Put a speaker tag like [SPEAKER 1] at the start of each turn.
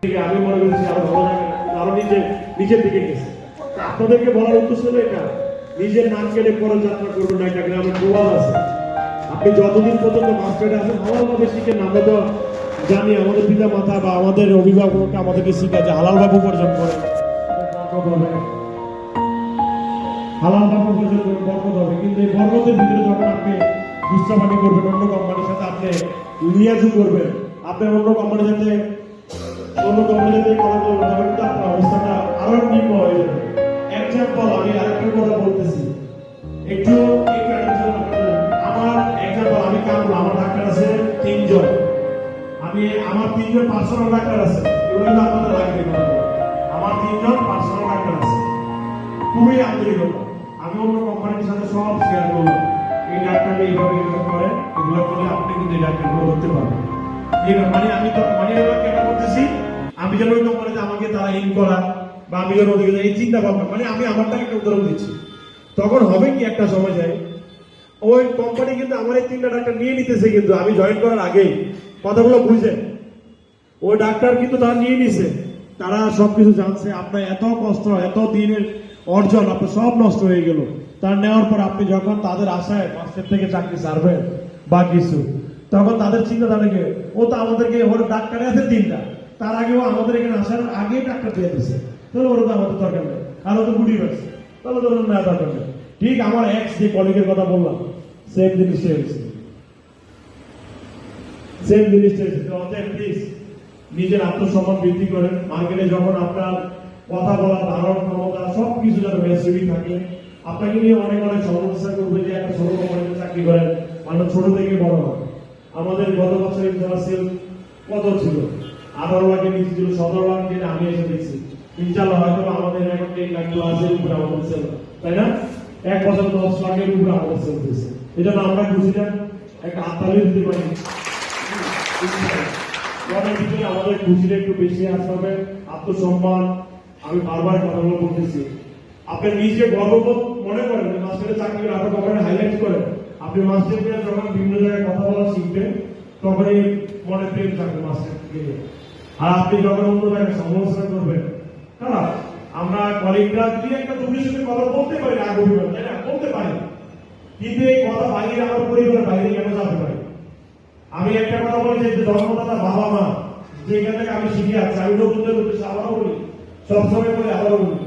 [SPEAKER 1] আমি মনে করছি আরো ভালো জায়গা, আরো নিচের দিকে গেছে। আপনাদেরকে বলার উদ্দেশ্য হলো এটা, নিজের নাম কেটে পরে যাত্রা করবেন না। একটা গ্রামের প্রবাদ আছে, আপনি যতদিন পর্যন্ত মাস্টারে আছেন হালালভাবে শিখেন। আমরা তো জানি আমাদের পিতা মাতা বা আমাদের অভিভাবক আমাদেরকে শিখায় যে হালালভাবে উপার্জন করেন, হালালভাবে উপার্জন করে বরকত হবে। কিন্তু এই বরকতের ভিতরে যখন আপনি দুষ্টাপানি করবেন, অন্য কোম্পানির সাথে আপনি লিয়াজু করবেন, আপনি অন্য কোম্পানির সাথে কথা বলবেন, তখন কিন্তু আপনার অবস্থাটা আরো নিম্ন হয়ে যাবে। এক্সাম্পল, আমি আরেকটা কথা বলতেছি, একটু আমার এক্সাম্পল, আমি কামরুল, আমার ডাক্তার আছে 3 জন, আমার 3 জন পার্সোনাল ডাক্তার আছে। এগুলো আপনাদের লাগবে না, আমার 3 জন পার্সোনাল ডাক্তার আছে। খুবই আন্তরিকতা, আমি অন্য কোম্পানির সাথে সব শেয়ার করলাম, এই ডাক্তারটা এইভাবে করে, এগুলো করলে আপনি কিন্তু এই ডাক্তারগুলো করতে পারবেন। মানে আমি তো মানে কেন করতেছি, আমি যেন ওই কোম্পানিতে আমাকে তারা ইন করা বা আমি যেন ওদিকে এই চিন্তা ভাবনা, মানে আমি আমারটাকে একটা উদাহরণ দিচ্ছি। তখন হবে কি একটা সময় যায়, ওই কোম্পানি কিন্তু আমার এই 3টা ডাক্তার নিয়ে নিতেছে, কিন্তু আমি জয়েন করার আগেই কথাগুলো বুঝে ওই ডাক্তার কিন্তু তারা নিয়ে নিছে, তারা সবকিছু জানছে। আপনার এত কষ্ট, এত দিনের অর্জন আপনার সব নষ্ট হয়ে গেল। তার নেওয়ার পর আপনি যখন তাদের আশায় মাস্টার থেকে চাকরি ছাড়বেন বা কিছু, তখন তাদের চিন্তা থাকে, ও তো আমাদেরকে ওর ডাক্তারে আছে 3টা, তার আগেও আমাদের এখানে আসার আগেই ডাক্তার দিয়ে দিচ্ছে, তাহলে ওরা তো আমাদের দরকার নেই, আর ও তো বুড়ি হয়েছে, তাহলে তো ওরা নেওয়া দরকার নেই। ঠিক আমার এক্স যে কলিগের কথা বললাম, সেম জিনিসটা হয়েছে, সেম জিনিসটা হয়েছে। প্লিজ নিজের আত্মসম্মান বৃদ্ধি করেন। মার্কেটে যখন আপনার কথা বলার ধারণ ক্ষমতা সবকিছু যেন ম্যাচুরিটি থাকে, আপনাকে নিয়ে অনেক সমস্যা করবে যে একটা ছোট কোম্পানিতে চাকরি করেন, মানুষ ছোট থেকে বড় হয়। আমাদের গত বছর ইন্টারন্যাশনাল কত ছিল, 18 লাখের নিচে ছিল, 17 লাখ যেটা আমি এসে দেখছি। ইনশাআল্লাহ হয়তো আমাদের এখন 10 লাখ প্লাসের উপরে আমাদের সেল, তাই না? 1 বছর 10 লাখের উপরে আমাদের সেল দিয়েছে। এই জন্য আমরা খুশিটা একটা হাততালি দিতে পারি। আমাদের খুশিটা একটু বেশি আসতে হবে, আত্মসম্মান। আমি বারবার কথাগুলো বলতেছি, আপনি নিজে গর্ববোধ মনে করেন মাস্টারের চাকরি আপনার কখনো হাইলাইট করেন। আপনি মাস্টারকে যখন বিভিন্ন জায়গায় কথা বলা শিখবেন, তখনই মনে প্রেম থাকবে মাস্টারকে। আর আপনি যখন অন্য জায়গায় সমালোচনা করবেন, খারাপ, আমরা কলিগরা দিয়ে একটা দুটোর সাথে কথা বলতে পারি না, অভিমান, তাই না? বলতে পারি, কিন্তু এই কথা বাইরে আমার পরিবারের বাইরে কেন যেতে পারি? আমি একটা কথা বলি যে জন্মদাতা বাবা মা যেখান থেকে আমি শিখে আসছি, আমি নতুনদের উদ্দেশ্যে আবারও বলি, সবসময় বলি, আবারও বলি,